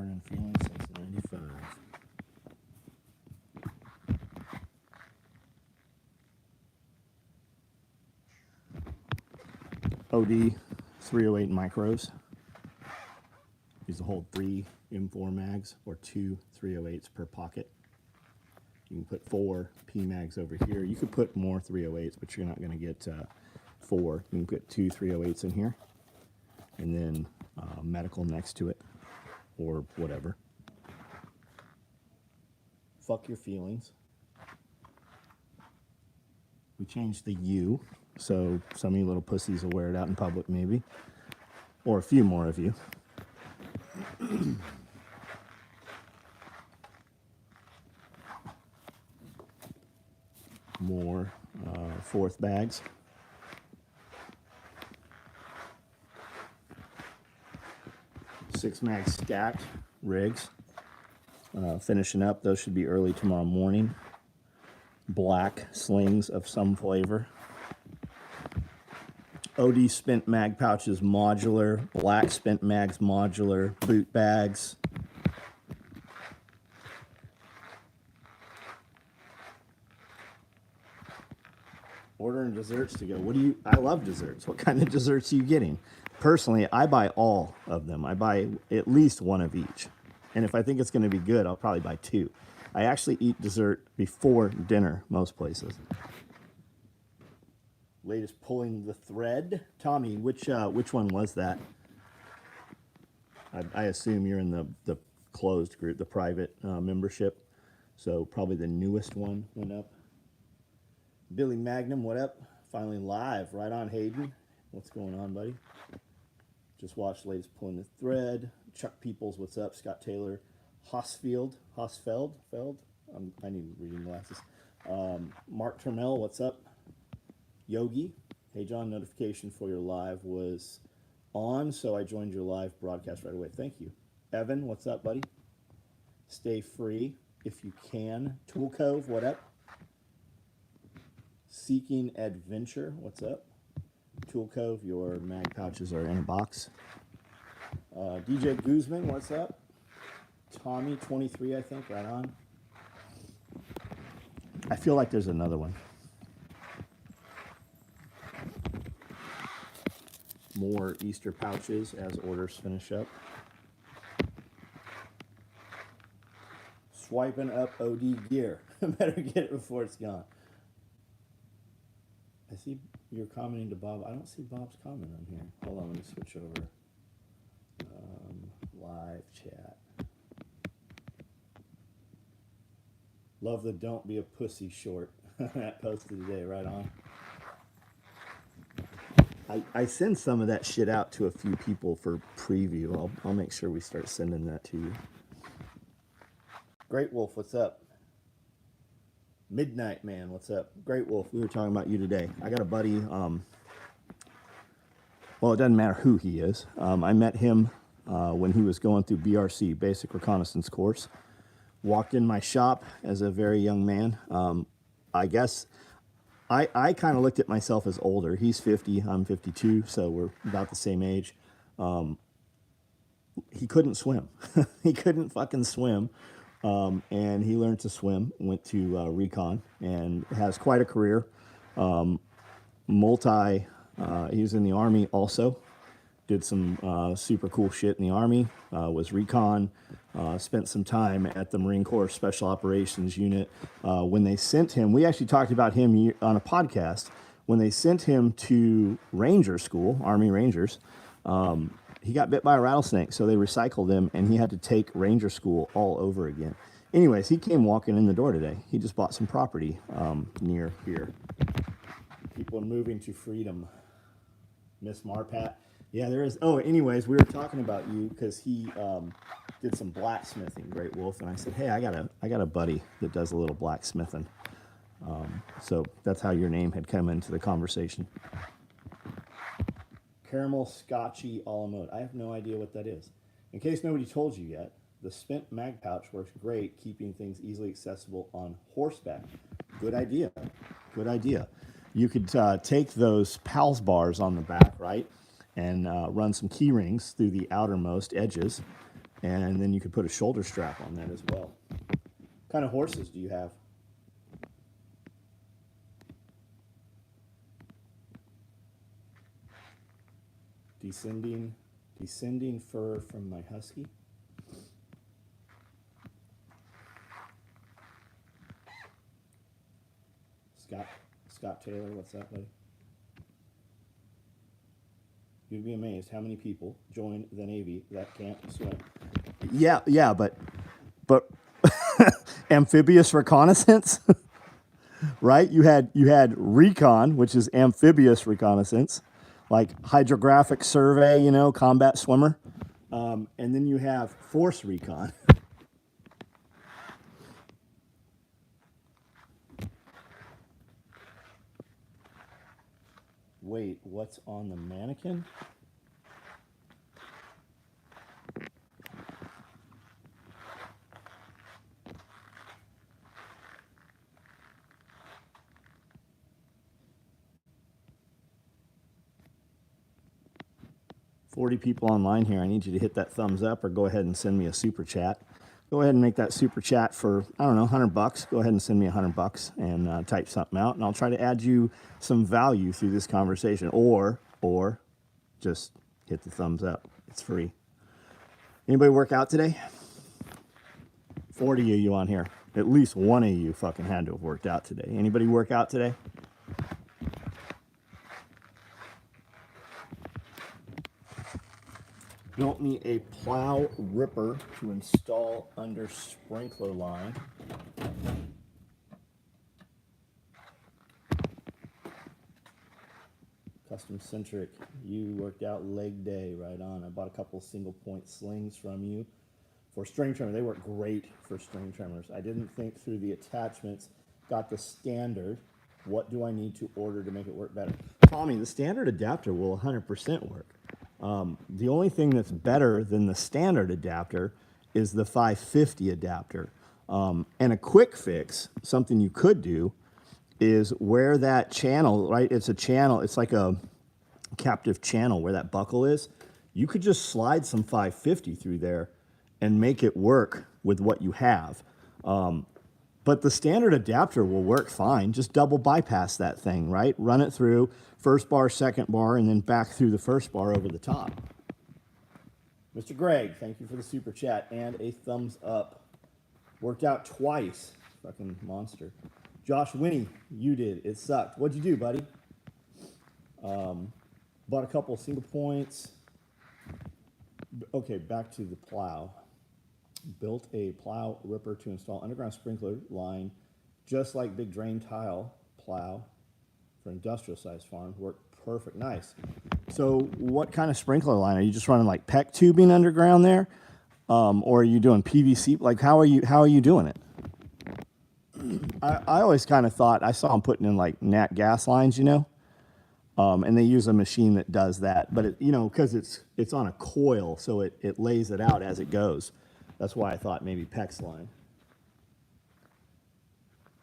burning feelings since 95. OD 308 micros. These will hold 3 M4 mags or 2 308s per pocket. You can put 4 P mags over here. You could put more 308s, but you're not going to get 4. You can put 2 308s in here, and then medical next to it, or whatever. Fuck your feelings. We changed the U, so some of you little pussies will wear it out in public maybe, or a few more of you. More 4th bags. Six mag stacked rigs. Finishing up, those should be early tomorrow morning. Black slings of some flavor. OD spent mag pouches modular, black spent mags modular, boot bags. Ordering desserts to go. I love desserts. What kind of desserts are you getting? Personally, I buy all of them. I buy at least one of each. And if I think it's going to be good, I'll probably buy 2. I actually eat dessert before dinner most places. Latest pulling the thread. Tommy, which one was that? I assume you're in the closed group, the private membership. So probably the newest one went up. Billy Magnum, what up? Finally live. Right on, Hayden. What's going on, buddy? Just watched the latest pulling the thread. Chuck Peoples, what's up? Scott Taylor. Hosfeld. I need reading glasses. Mark Termel, what's up? Yogi. Hey, John, notification for your live was on, so I joined your live broadcast right away. Thank you. Evan, what's up, buddy? Stay free if you can. Tool Cove, what up? Seeking Adventure, what's up? Tool Cove, your mag pouches are in a box. DJ Guzman, what's up? Tommy, 23, I think, right on. I feel like there's another one. More Easter pouches as orders finish up. Swiping up OD gear. Better get it before it's gone. I see you're commenting to Bob. I don't see Bob's comment on here. Hold on, let me switch over. Live chat. Love the "Don't Be a Pussy" short that posted today. Right on. I send some of that shit out to a few people for preview. I'll make sure we start sending that to you. Great Wolf, what's up? Midnight Man, what's up? Great Wolf, we were talking about you today. I got a buddy, well, it doesn't matter who he is. I met him when he was going through BRC, Basic Reconnaissance Course. Walked in my shop as a very young man. I guess I kind of looked at myself as older. He's 50, I'm 52, so we're about the same age. He couldn't swim. He couldn't fucking swim. And he learned to swim, went to recon, and has quite a career. He was in the Army also, did some super cool shit in the Army, was recon, spent some time at the Marine Corps Special Operations Unit. When they sent him, we actually talked about him on a podcast, when they sent him to Ranger School, Army Rangers, he got bit by a rattlesnake, so they recycled him, and he had to take Ranger School all over again. Anyways, he came walking in the door today. He just bought some property near here. People are moving to freedom. Miss Marpat. Yeah, there is. Oh, anyways, we were talking about you because he did some blacksmithing, Great Wolf, and I said, hey, I got a buddy that does a little blacksmithing. So that's how your name had come into the conversation. Caramel Scotchy a la mode. I have no idea what that is. In case nobody told you yet, the spent mag pouch works great keeping things easily accessible on horseback. Good idea. Good idea. You could take those PALS bars on the back, right, and run some key rings through the outermost edges And then you could put a shoulder strap on that as well. What kind of horses do you have? Descending fur from my husky. Scott Taylor, what's that, buddy? You'd be amazed how many people join the Navy that can't swim. Yeah, but amphibious reconnaissance, right? You had recon, which is amphibious reconnaissance, like hydrographic survey, you know, combat swimmer, and then you have force recon. Wait, what's on the mannequin? 40 people online here. I need you to hit that thumbs up or go ahead and send me a super chat. Go ahead and make that super chat for, I don't know, $100. Go ahead and send me $100 and type something out, and I'll try to add you some value through this conversation. Or just hit the thumbs up. It's free. Anybody work out today? 40 of you on here. At least one of you fucking had to have worked out today. Anybody work out today? Built me a plow ripper to install under sprinkler line. Custom centric. You worked out leg day, right on. I bought a couple single point slings from you for string trimmer. They work great for string trimmers. I didn't think through the attachments. Got the standard. What do I need to order to make it work better? Tommy, the standard adapter will 100% work. The only thing that's better than the standard adapter is the 550 adapter. And a quick fix, something you could do, is where that channel, right? It's a channel, it's like a captive channel where that buckle is. You could just slide some 550 through there and make it work with what you have. But the standard adapter will work fine. Just double bypass that thing, right? Run it through first bar, second bar, and then back through the first bar over the top. Mr. Greg, thank you for the super chat and a thumbs up. Worked out twice. Fucking monster. Josh Winnie, you did. It sucked. What'd you do, buddy? Bought a couple single points. Okay, back to the plow. Built a plow ripper to install underground sprinkler line, just like big drain tile plow for industrial size farms. Worked perfect. Nice. So what kind of sprinkler line? Are you just running like PEX tubing underground there? Or are you doing PVC? Like how are you doing it? I always kind of thought, I saw them putting in like nat gas lines, you know? And they use a machine that does that, but it, you know, because it's on a coil, so it lays it out as it goes. That's why I thought maybe PEX line.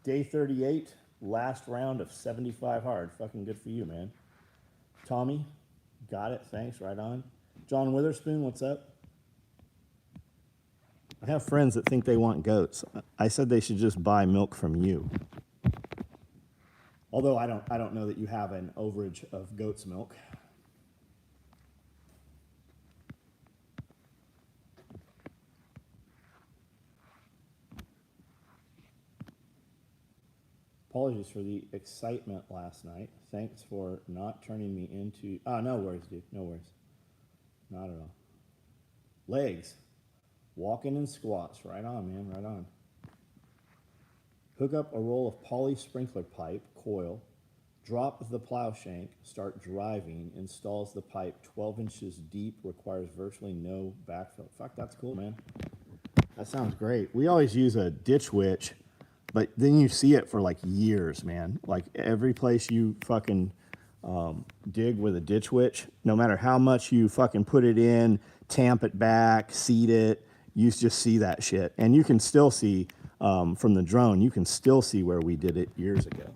Day 38, last round of 75 hard. Fucking good for you, man. Tommy, got it. Thanks. Right on. John Witherspoon, what's up? I have friends that think they want goats. I said they should just buy milk from you. Although I don't know that you have an overage of goat's milk. Apologies for the excitement last night. Thanks for not turning me into... no worries, dude. No worries. Not at all. Legs. Walking in squats. Right on, man. Right on. Hook up a roll of poly sprinkler pipe, coil. Drop the plow shank. Start driving. Installs the pipe 12 inches deep. Requires virtually no backfill. Fuck, that's cool, man. That sounds great. We always use a ditch witch. But then you see it for like years, man. Like every place you fucking dig with a ditch witch, no matter how much you fucking put it in, tamp it back, seed it, you just see that shit. And you can still see from the drone, you can still see where we did it years ago.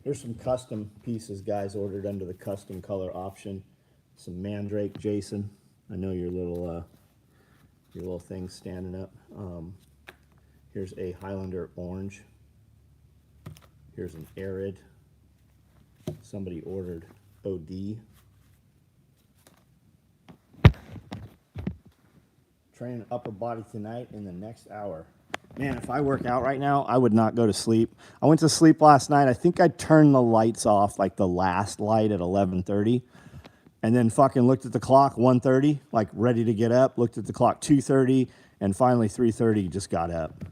Here's some custom pieces guys ordered under the custom color option. Some Mandrake, Jason. I know your little thing's standing up. Here's a Highlander orange. Here's an Arid. Somebody ordered OD. Training upper body tonight in the next hour. Man, if I work out right now, I would not go to sleep. I went to sleep last night. I think I turned the lights off, like the last light at 11:30, and then fucking looked at the clock 1:30, like ready to get up. Looked at the clock 2:30, and finally 3:30 just got up.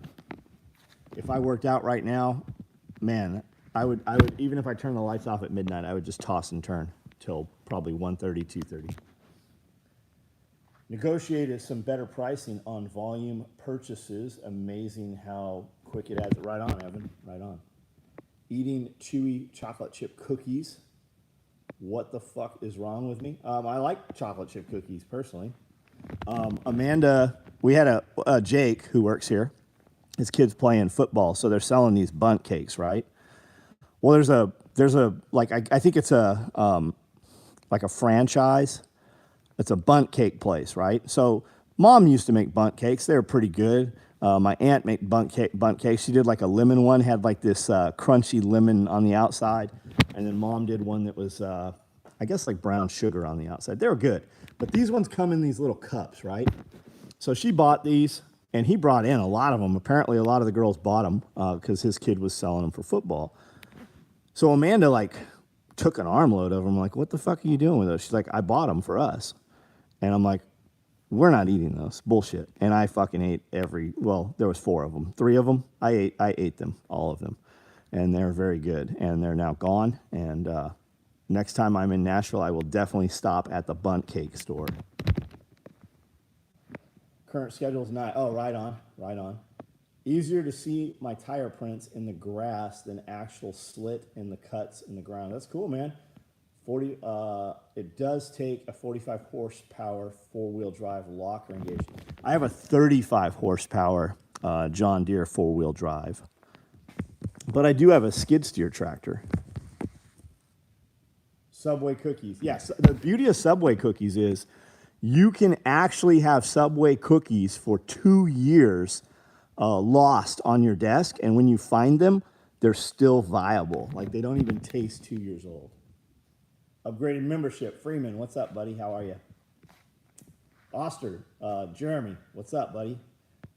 If I worked out right now, man, I would even if I turned the lights off at midnight, I would just toss and turn till probably 1:30, 2:30. Negotiated some better pricing on volume purchases. Amazing how quick it adds. Right on, Evan. Right on. Eating chewy chocolate chip cookies. What the fuck is wrong with me? I like chocolate chip cookies personally. Amanda, we had a Jake who works here. His kid's playing football, so they're selling these bundt cakes, right? Well, there's a like I think it's a like a franchise. It's a bundt cake place, right? So mom used to make bundt cakes. They were pretty good. My aunt made bundt cakes. She did like a lemon one, had like this crunchy lemon on the outside. And then mom did one that was, I guess like brown sugar on the outside. They were good. But these ones come in these little cups, right? So she bought these, and he brought in a lot of them. Apparently a lot of the girls bought them because his kid was selling them for football. So Amanda like took an armload of them. I'm like, what the fuck are you doing with those? She's like, I bought them for us. And I'm like, we're not eating those. Bullshit. And I fucking ate there was 4 of them. 3 of them, I ate them, all of them. And they're very good. And they're now gone. And next time I'm in Nashville, I will definitely stop at the bundt cake store. Current schedule is not, oh, right on, right on. Easier to see my tire prints in the grass than actual slit in the cuts in the ground. That's cool, man. It does take a 45 horsepower four-wheel drive locker engagement. I have a 35 horsepower John Deere four-wheel drive, but I do have a skid steer tractor. Subway cookies. Yes, the beauty of Subway cookies is you can actually have Subway cookies for 2 years lost on your desk, and when you find them, they're still viable. Like they don't even taste 2 years old. Upgraded membership. Freeman, what's up, buddy? How are you? Oster, Jeremy, what's up, buddy?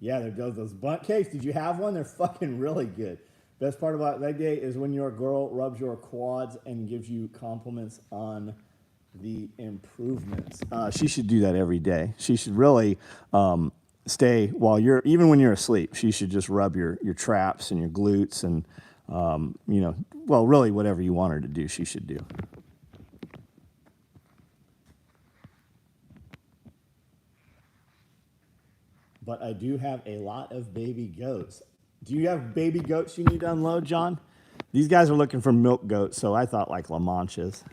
Yeah, there goes those bundt cakes. Did you have one? They're fucking really good. Best part about that day is when your girl rubs your quads and gives you compliments on the improvements. She should do that every day. She should really stay while even when you're asleep. She should just rub your traps and your glutes and really whatever you want her to do, she should do. But I do have a lot of baby goats. Do you have baby goats you need to unload, John? These guys are looking for milk goats, so I thought like La Manchas.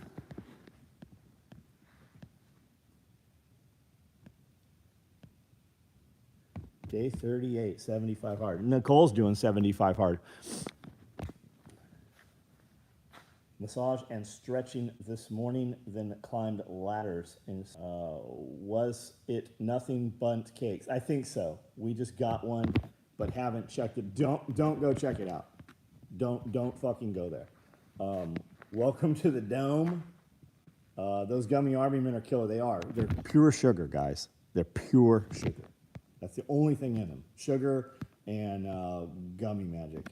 Day 38, 75 hard. Nicole's doing 75 hard. Massage and stretching this morning, then climbed ladders. And was it nothing bundt cakes? I think so. We just got one, but haven't checked it. Don't go check it out. Don't fucking go there. Welcome to the Dome. Those gummy army men are killer. They are. They're pure sugar, guys. They're pure sugar. That's the only thing in them. Sugar and gummy magic.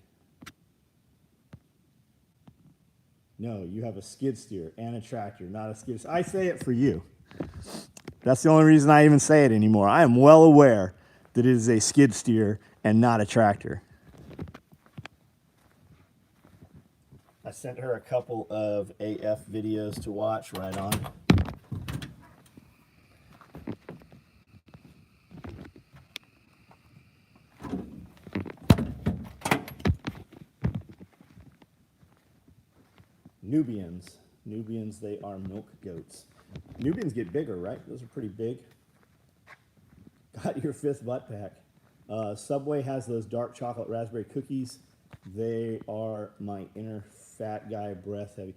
No, you have a skid steer and a tractor, not a skid steer. I say it for you. That's the only reason I even say it anymore. I am well aware that it is a skid steer and not a tractor. I sent her a couple of AF videos to watch. Right on. Nubians, they are milk goats. Nubians get bigger, right? Those are pretty big. Got your 5th butt pack. Subway has those dark chocolate raspberry cookies. They are my inner fat guy breath heavy.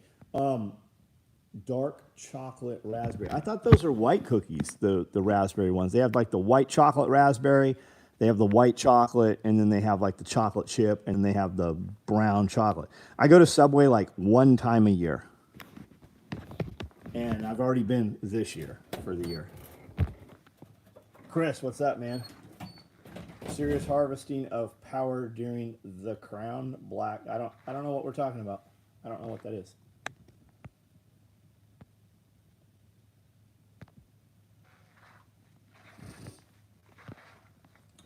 dark chocolate raspberry. I thought those are white cookies, the raspberry ones. They have like the white chocolate raspberry, they have the white chocolate, and then they have like the chocolate chip, and they have the brown chocolate. I go to Subway like one time a year, and I've already been this year for the year. Chris, what's up, man? Serious harvesting of power during the crown black. I don't know what we're talking about. I don't know what that is.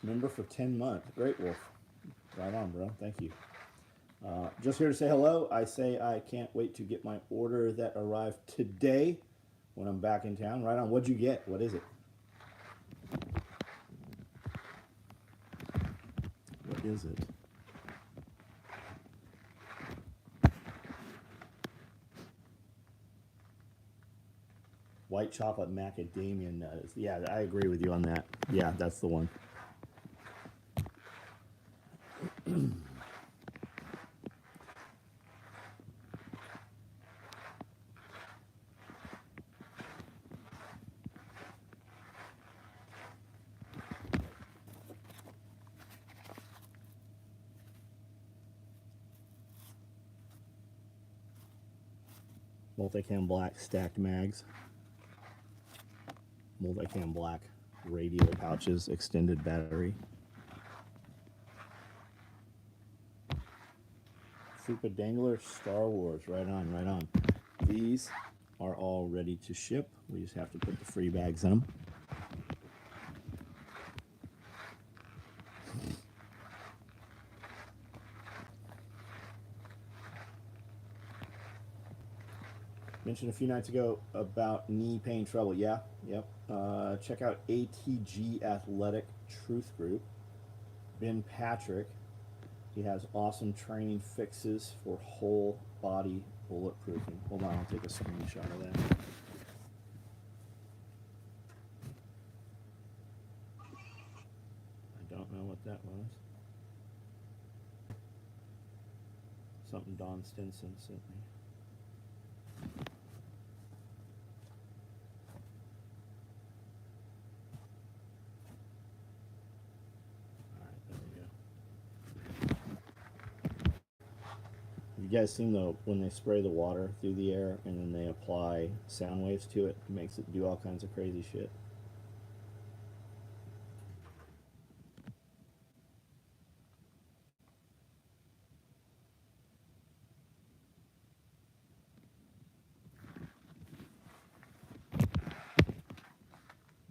Member for 10 months. Great, Wolf. Right on, bro. Thank you. Just here to say hello. I say I can't wait to get my order that arrived today when I'm back in town. Right on. What'd you get? What is it? What is it? White chocolate macadamia nuts. Yeah, I agree with you on that. Yeah, that's the one. Multicam black stacked mags. Multicam black radio pouches, extended battery. Fupa Dangler, Star Wars. Right on, right on. These are all ready to ship. We just have to put the free bags in them. Mentioned a few nights ago about knee pain trouble. Yeah, yep. Check out ATG Athletic Truth Group. Ben Patrick. He has awesome training fixes for whole body bulletproofing. Hold on, I'll take a screenshot of that. I don't know what that was. Something Don Stinson sent me. You guys seen when they spray the water through the air and then they apply sound waves to it? It makes it do all kinds of crazy shit.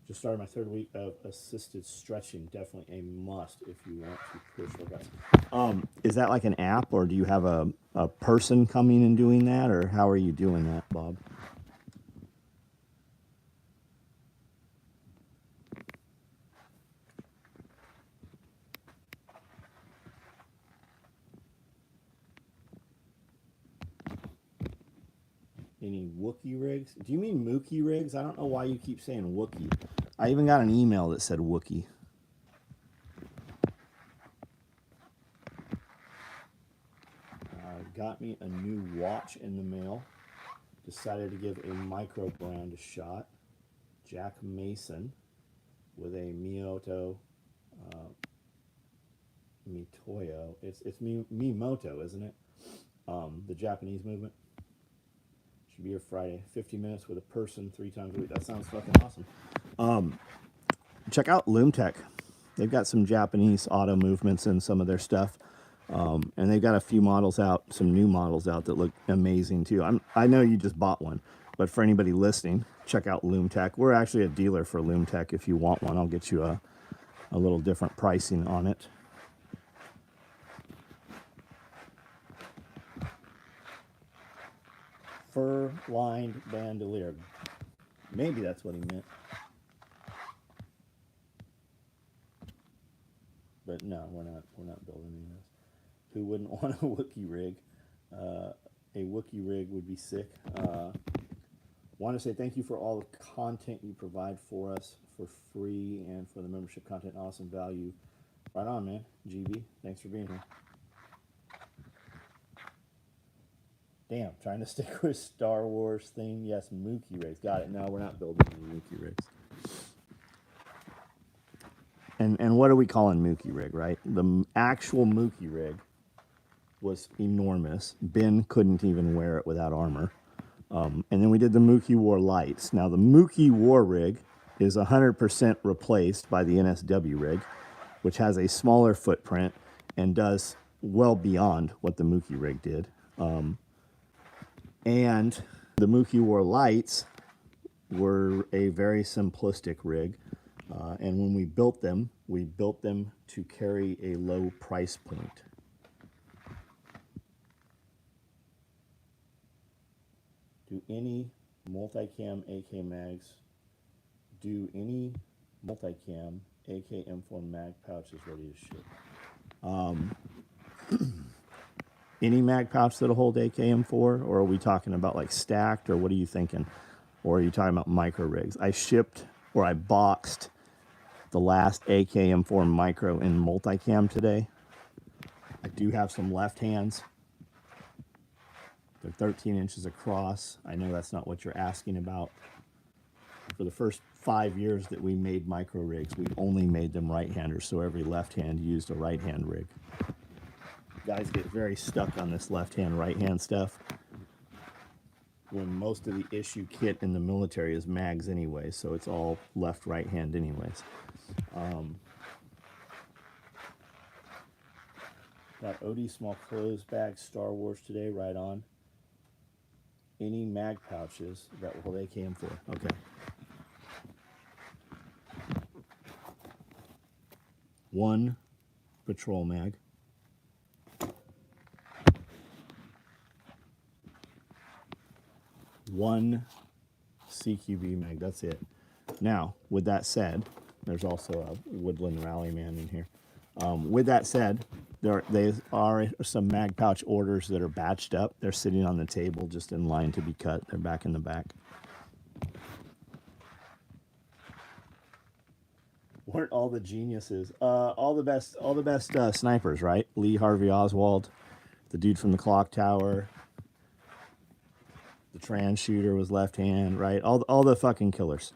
Just started my third week of assisted stretching. Definitely a must if you want to push workouts. Is that like an app, or do you have a person coming and doing that, or how are you doing that, Bob? Any Wookie rigs? Do you mean Mookie rigs? I don't know why you keep saying Wookie. I even got an email that said Wookie. Got me a new watch in the mail. Decided to give a micro brand a shot. Jack Mason with a Miyota Mitoyo. It's Mimoto, isn't it? The Japanese movement. Should be here Friday. 50 minutes with a person 3 times a week. That sounds fucking awesome. Check out LoomTech. They've got some Japanese auto movements in some of their stuff. And they've got a few models out, some new models out that look amazing too. I know you just bought one, but for anybody listening, check out LoomTech. We're actually a dealer for LoomTech. If you want one, I'll get you a little different pricing on it. Fur-lined bandolier. Maybe that's what he meant. But no, we're not building any of those. Who wouldn't want a Wookiee rig? A Wookiee rig would be sick. Want to say thank you for all the content you provide for us for free and for the membership content. Awesome value. Right on, man. GB, thanks for being here. Damn, trying to stick with Star Wars theme. Yes, Mookie rigs. Got it. No, we're not building any Mookie rigs. And what are we calling Mookie rig, right? The actual Mookie rig was enormous. Ben couldn't even wear it without armor. And then we did the Mookie War lights. Now the Mookie War rig is 100% replaced by the NSW rig, which has a smaller footprint and does well beyond what the Mookie rig did. And the Mookie War lights were a very simplistic rig. And when we built them to carry a low price point. Do any multicam AK mags, do any multicam AK M4 mag pouches ready to ship? Any mag pouch that'll hold AK M4, or are we talking about like stacked, or what are you thinking? Or are you talking about micro rigs? I shipped, or I boxed the last AK M4 micro in multicam today. I do have some left hands. They're 13 inches across. I know that's not what you're asking about. For the first 5 years that we made micro rigs, we only made them right-handers, so every left hand used a right-hand rig. Guys get very stuck on this left-hand, right-hand stuff when most of the issue kit in the military is mags anyway, so it's all left, right-hand anyways. Got OD small clothes bag Star Wars today, right on. Any mag pouches that will hold AKM4. Okay. One patrol mag. One CQB mag. That's it. Now, with that said, there's also a Woodland Rallyman in here. With that said, there are some mag pouch orders that are batched up. They're sitting on the table just in line to be cut. They're back in the back. Weren't all the geniuses? All the best snipers, right? Lee Harvey Oswald, the dude from the clock tower, the trans shooter was left hand, right? All the fucking killers.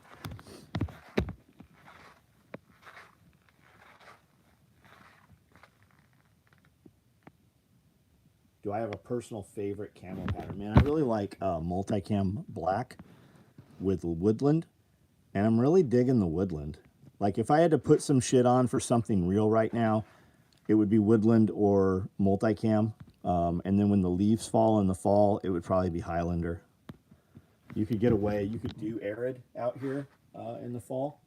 Do I have a personal favorite camo pattern? Man, I really like multicam black with Woodland, and I'm really digging the Woodland. Like, if I had to put some shit on for something real right now, it would be Woodland or multicam. And then when the leaves fall in the fall, it would probably be Highlander. You could get away. You could do Arid out here in the fall,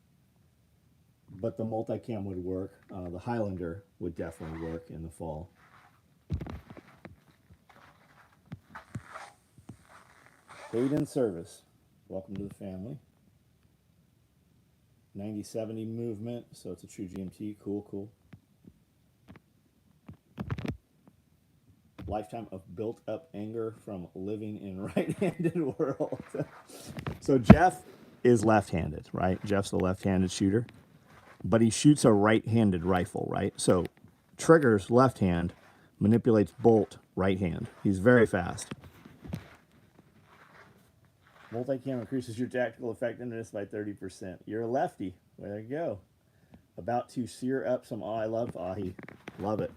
but the multicam would work. The Highlander would definitely work in the fall. Paid in service. Welcome to the family. 90-70 movement, so it's a true GMT. Cool, cool. Lifetime of built-up anger from living in right-handed world. So Jeff is left-handed, right? Jeff's a left-handed shooter, but he shoots a right-handed rifle, right? So triggers left hand, manipulates bolt right hand. He's very fast. Multicam increases your tactical effectiveness by 30%. You're a lefty. There you go. About to sear up some. Oh, I love ahi. Love it.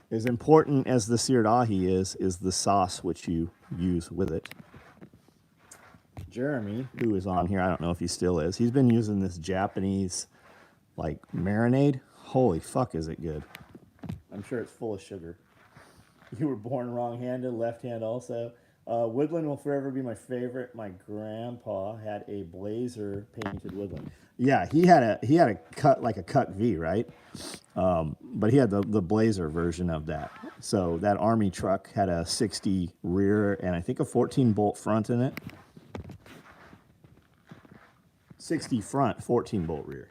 As important as the seared ahi is the sauce which you use with it. Jeremy, who is on here, I don't know if he still is. He's been using this Japanese, like, marinade. Holy fuck, is it good. I'm sure it's full of sugar. You were born wrong-handed, left hand also. Woodland will forever be my favorite. My grandpa had a blazer painted Woodland. Yeah, he had a cut, like a cut V, right? But he had the blazer version of that. So that army truck had a 60 rear and I think a 14 bolt front in it. 60 front, 14 bolt rear.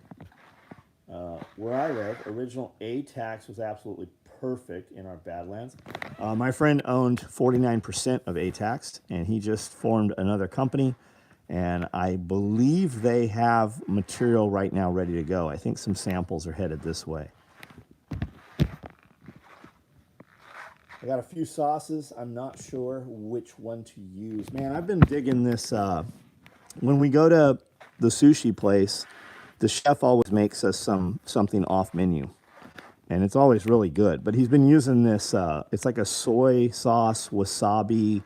Where I live, original A-Tax was absolutely perfect in our Badlands. My friend owned 49% of A-Tax, and he just formed another company, and I believe they have material right now ready to go. I think some samples are headed this way. I got a few sauces. I'm not sure which one to use. Man, I've been digging this. When we go to the sushi place, the chef always makes us something off menu, and it's always really good. But he's been using this. It's like a soy sauce wasabi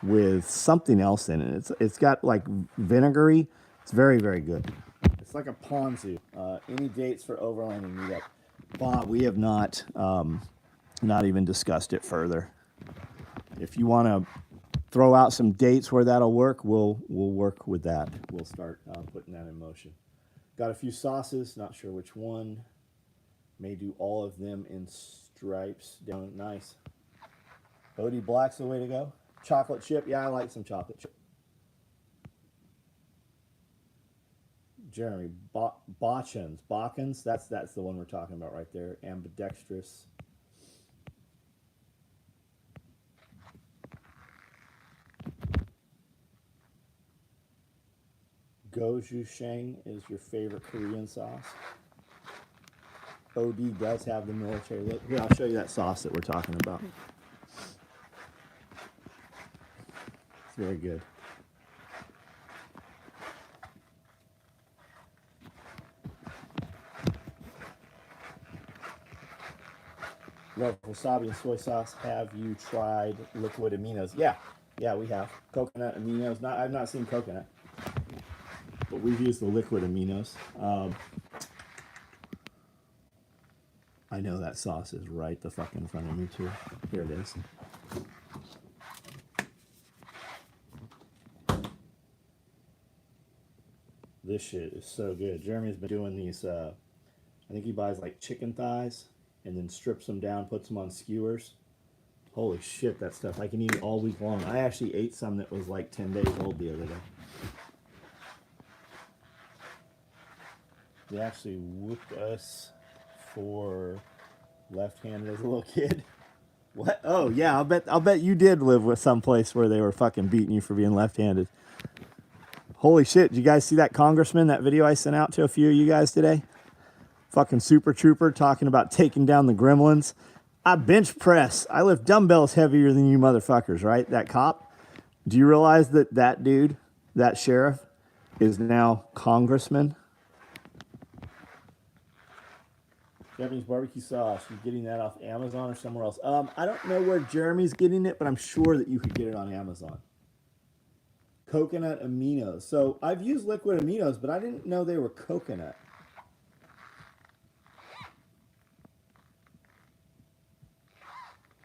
with something else in it. It's got like vinegary. It's very, very good. It's like a ponzu. Any dates for overlanding meetup? Bob, we have not even discussed it further. If you want to throw out some dates where that'll work, we'll work with that. We'll start putting that in motion. Got a few sauces. Not sure which one. May do all of them in stripes. Down nice. Bodie Black's the way to go. Chocolate chip. Yeah, I like some chocolate chip. Jeremy, Bochans, that's the one we're talking about right there. Ambidextrous. Gochujang is your favorite Korean sauce. OD does have the military look. Here, I'll show you that sauce that we're talking about. It's very good. Love wasabi and soy sauce. Have you tried liquid aminos? Yeah, we have. Coconut aminos. I've not seen coconut, but we've used the liquid aminos. I know that sauce is right the fuck in front of me too. Here it is. This shit is so good. Jeremy's been doing these. I think he buys like chicken thighs and then strips them down, puts them on skewers. Holy shit, that stuff. I can eat it all week long. I actually ate some that was like 10 days old the other day. They actually whooped us for left-handed as a little kid. What? Oh yeah, I'll bet you did live with some place where they were fucking beating you for being left-handed. Holy shit, did you guys see that congressman, that video I sent out to a few of you guys today? Fucking super trooper talking about taking down the gremlins. I bench press. I lift dumbbells heavier than you motherfuckers, right? That cop. Do you realize that that dude, that sheriff, is now congressman? Japanese barbecue sauce. You getting that off Amazon or somewhere else? I don't know where Jeremy's getting it, but I'm sure that you could get it on Amazon. Coconut aminos. So I've used liquid aminos, but I didn't know they were coconut.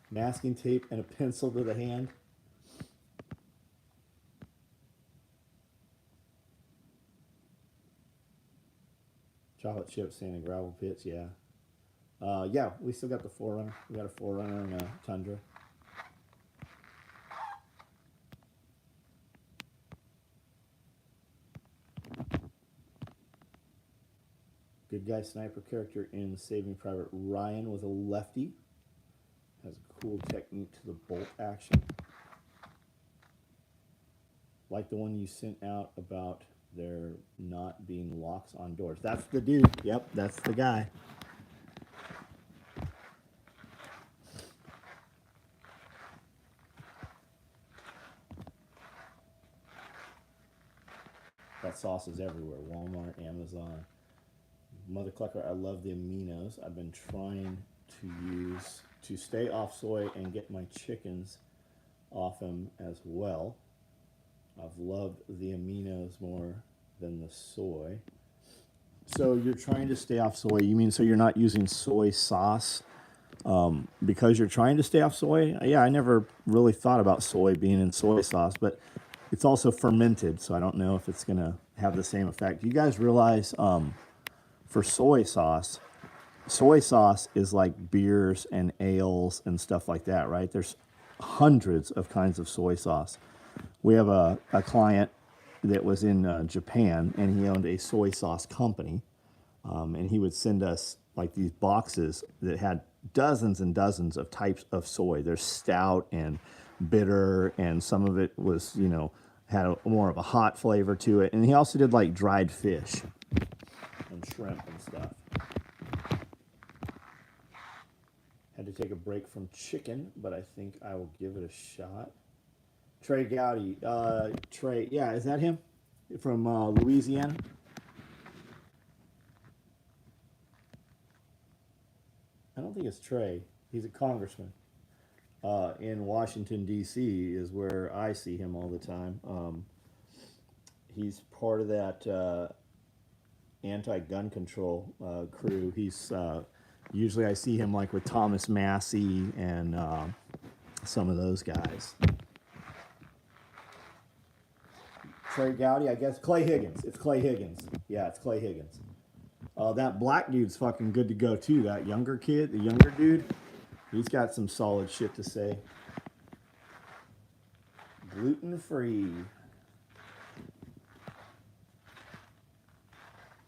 Masking tape and a pencil to the hand. Chocolate chips, sand and gravel pits, yeah. Yeah, we still got the 4Runner. We got a 4Runner and a Tundra. Good guy sniper character in Saving Private Ryan was a lefty. Has a cool technique to the bolt action. Like the one you sent out about there not being locks on doors. That's the dude. Yep, that's the guy. That sauce is everywhere. Walmart, Amazon. Mother Clucker, I love the aminos. I've been trying to stay off soy and get my chickens off them as well. I've loved the aminos more than the soy. So you're trying to stay off soy. You mean so you're not using soy sauce because you're trying to stay off soy? Yeah, I never really thought about soy being in soy sauce, but it's also fermented, so I don't know if it's going to have the same effect. You guys realize for soy sauce is like beers and ales and stuff like that, right? There's hundreds of kinds of soy sauce. We have a client that was in Japan, and he owned a soy sauce company, and he would send us like these boxes that had dozens and dozens of types of soy. There's stout and bitter, and some of it was, you know, had more of a hot flavor to it. And he also did like dried fish and shrimp and stuff. Had to take a break from chicken, but I think I will give it a shot. Trey Gowdy. Trey, yeah, is that him? From Louisiana? I don't think it's Trey. He's a congressman. In Washington, D.C. is where I see him all the time. He's part of that anti-gun control crew. He's usually I see him like with Thomas Massey and some of those guys. Trey Gowdy, I guess. Clay Higgins. It's Clay Higgins. Yeah, it's Clay Higgins. That black dude's fucking good to go too. That younger kid, the younger dude, he's got some solid shit to say. Gluten-free.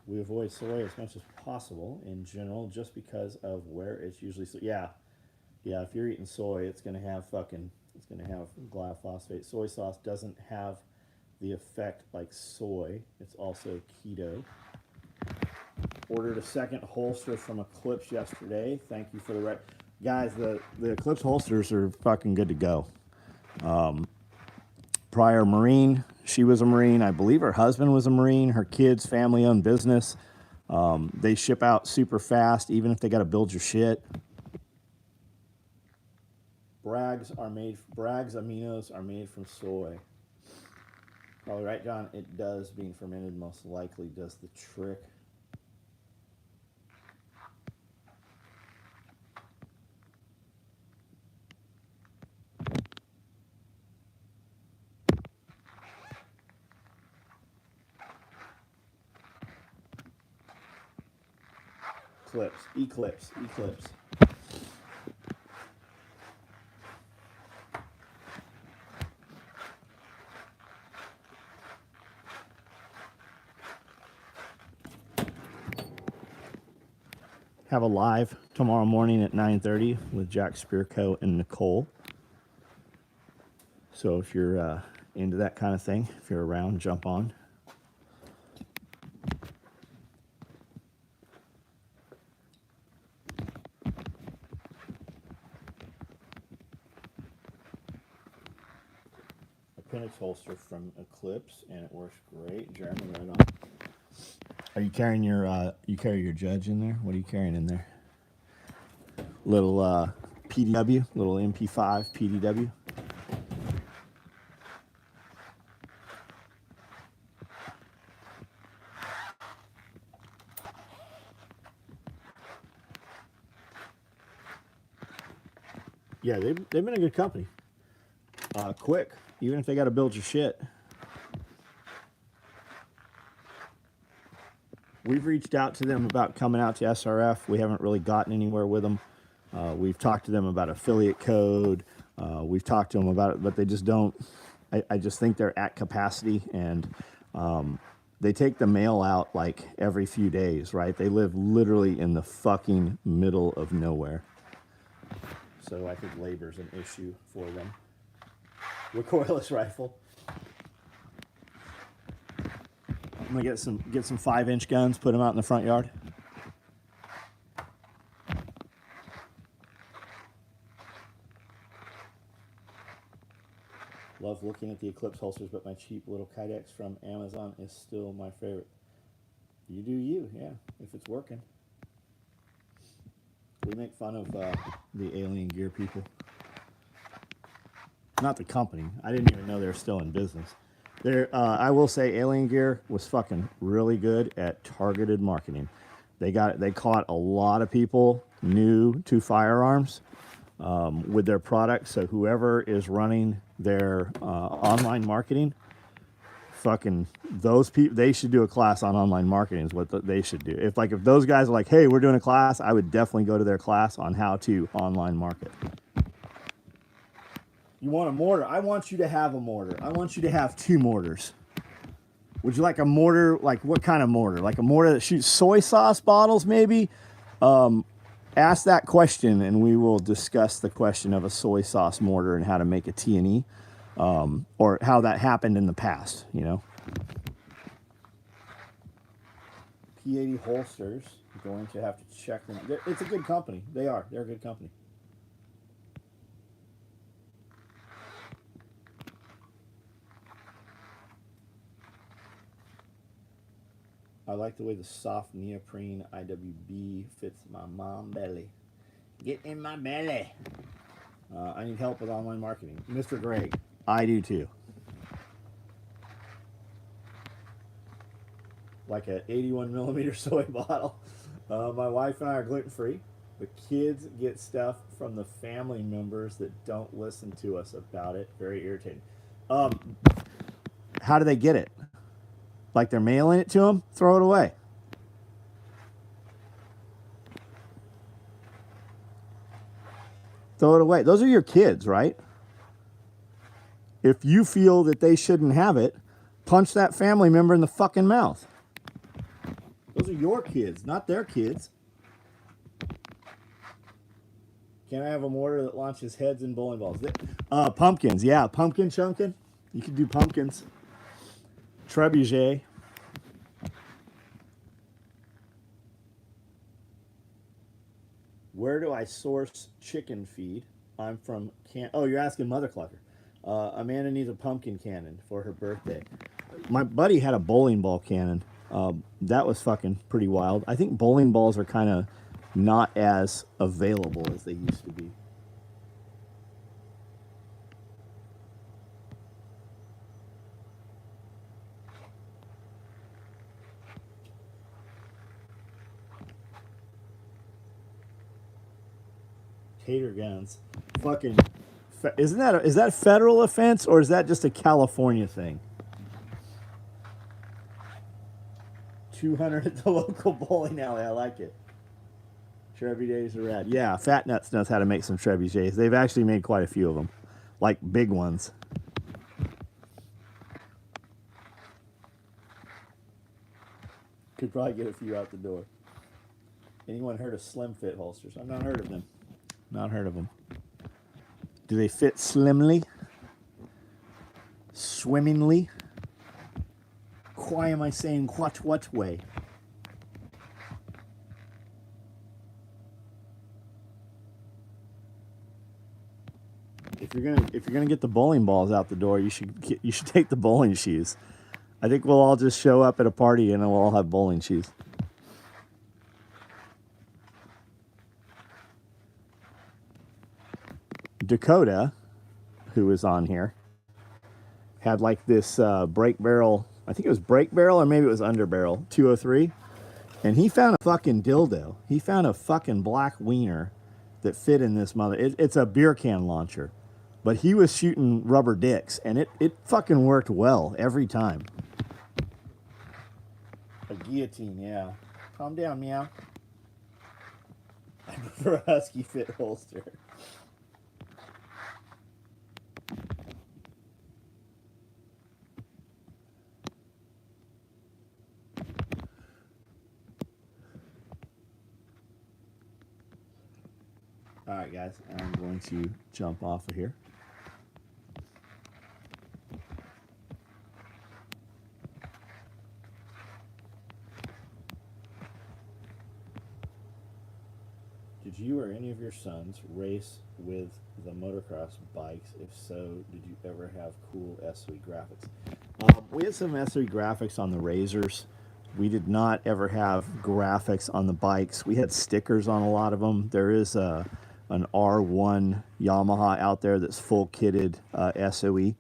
We avoid soy as much as possible in general, just because of where it's usually. Yeah. If you're eating soy, it's gonna have glyphosate. Soy sauce doesn't have the effect like soy. It's also keto. Ordered a second holster from Eclipse yesterday. Thank you for the guys. The Eclipse holsters are fucking good to go. Prior Marine, she was a Marine. I believe her husband was a Marine. Her kids, family-owned business. They ship out super fast, even if they got to build your shit. Bragg's aminos are made from soy. Probably right, John. It does. Being fermented most likely does the trick. Eclipse. Have a live tomorrow morning at 9:30 with Jack Spearco and Nicole. So if you're into that kind of thing, if you're around, jump on. Appendix holster from Eclipse, and it works great. Jeremy, right on. Are you carrying you carry your Judge in there? What are you carrying in there? Little PDW, little MP5 PDW. Yeah, they've been a good company. Quick, even if they got to build your shit. We've reached out to them about coming out to SRF. We haven't really gotten anywhere with them. We've talked to them about affiliate code. We've talked to them about it, but they just don't. I just think they're at capacity, and they take the mail out like every few days, right? They live literally in the fucking middle of nowhere. So I think labor's an issue for them. Recoilless rifle. I'm gonna get some 5-inch guns, put them out in the front yard. Love looking at the Eclipse holsters, but my cheap little Kydex from Amazon is still my favorite. You do you, yeah, if it's working. We make fun of the Alien Gear people. Not the company. I didn't even know they were still in business. I will say Alien Gear was fucking really good at targeted marketing. They caught a lot of people new to firearms with their products. So whoever is running their online marketing, fucking those people, they should do a class on online marketing is what they should do. If those guys are like, hey, we're doing a class, I would definitely go to their class on how to online market. You want a mortar? I want you to have a mortar. I want you to have 2 mortars. Would you like a mortar? Like what kind of mortar? Like a mortar that shoots soy sauce bottles, maybe? Ask that question, and we will discuss the question of a soy sauce mortar and how to make a T&E, or how that happened in the past, you know? P80 holsters. Going to have to check them. It's a good company. They're a good company. I like the way the soft neoprene IWB fits my mom belly. Get in my belly. I need help with online marketing. Mr. Greg, I do too. Like an 81 millimeter soy bottle. My wife and I are gluten free. The kids get stuff from the family members that don't listen to us about it. Very irritating. How do they get it? Like they're mailing it to them? Throw it away. Throw it away. Those are your kids, right? If you feel that they shouldn't have it, punch that family member in the fucking mouth. Those are your kids, not their kids. Can I have a mortar that launches heads and bowling balls? Pumpkins, yeah. Pumpkin chunkin'. You could do pumpkins. Trebuchet. Where do I source chicken feed? I'm from Oh, you're asking Mother Clucker. Amanda needs a pumpkin cannon for her birthday. My buddy had a bowling ball cannon. That was fucking pretty wild. I think bowling balls are kind of not as available as they used to be. Tater guns. Fucking. Is that a federal offense or is that just a California thing? 200 at the local bowling alley. I like it. Trebuchets are rad. Yeah, Fat Nuts knows how to make some trebuchets. They've actually made quite a few of them, like big ones. Could probably get a few out the door. Anyone heard of Slim Fit holsters? I've not heard of them. Not heard of them. Do they fit slimly? Swimmingly? Why am I saying what way? If you're gonna get the bowling balls out the door, you should take the bowling shoes. I think we'll all just show up at a party and we'll all have bowling shoes. Dakota, who was on here, had like this brake barrel. I think it was brake barrel or maybe it was under barrel 203, and he found a fucking dildo. He found a fucking black wiener that fit in this mother. It's a beer can launcher, but he was shooting rubber dicks, and it fucking worked well every time. A guillotine, yeah. Calm down, meow. I prefer a husky fit holster. All right, guys, I'm going to jump off of here. Did you or any of your sons race with the motocross bikes? If so, did you ever have cool SOE graphics? We had some SOE graphics on the Razors. We did not ever have graphics on the bikes. We had stickers on a lot of them. There is an R1 Yamaha out there that's full kitted SOE.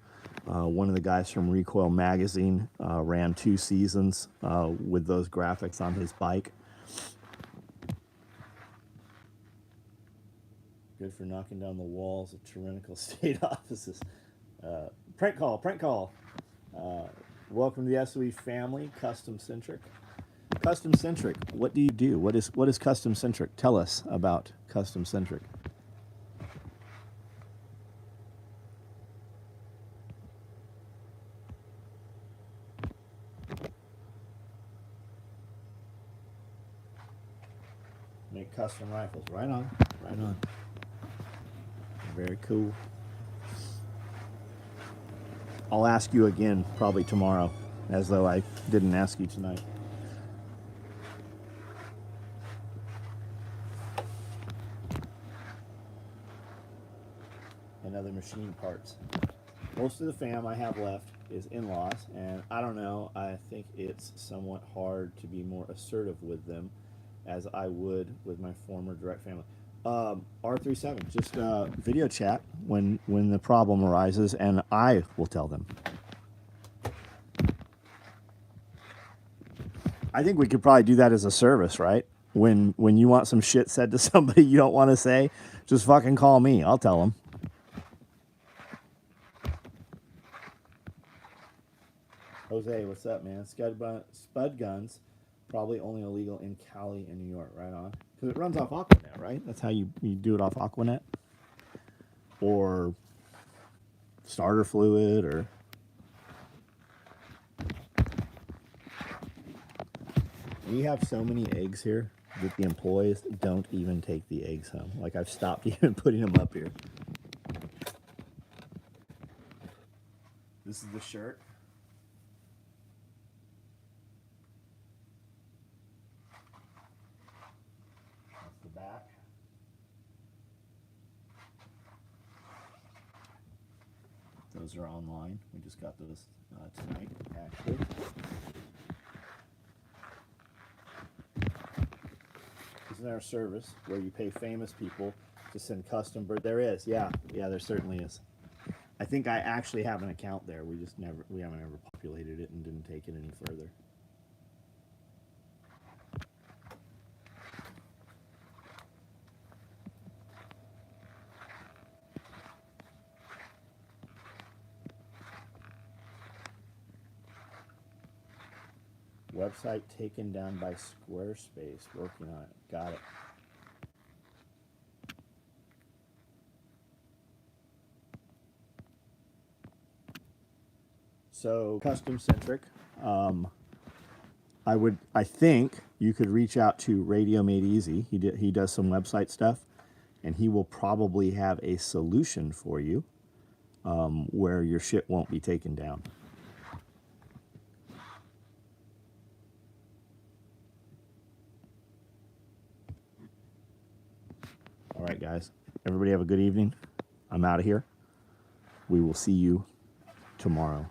One of the guys from Recoil Magazine ran 2 seasons with those graphics on his bike. Good for knocking down the walls of tyrannical state offices. Prank call. Welcome to the SOE family, Custom Centric. Custom Centric, what do you do? What is Custom Centric? Tell us about Custom Centric. Make custom rifles. Right on. Very cool. I'll ask you again probably tomorrow, as though I didn't ask you tonight. And other machine parts. Most of the fam I have left is in-laws, and I don't know, I think it's somewhat hard to be more assertive with them as I would with my former direct family. R37, just video chat when the problem arises, and I will tell them. I think we could probably do that as a service, right? When you want some shit said to somebody you don't want to say, just fucking call me. I'll tell them. Jose, what's up, man? Spud guns, probably only illegal in Cali and New York. Right on. Because it runs off Aquanet, right? That's how you do it off Aquanet. Or starter fluid, or... We have so many eggs here that the employees don't even take the eggs home. Like, I've stopped even putting them up here. This is the shirt. That's the back. Those are online. We just got those tonight, actually. Isn't there a service where you pay famous people to send custom bird? There is, yeah, there certainly is. I think I actually have an account there. We haven't ever populated it and didn't take it any further. Website taken down by Squarespace. Working on it. Got it. So custom centric. I think you could reach out to Radio Made Easy. He does some website stuff, and he will probably have a solution for you where your shit won't be taken down. All right, guys. Everybody have a good evening. I'm out of here. We will see you tomorrow.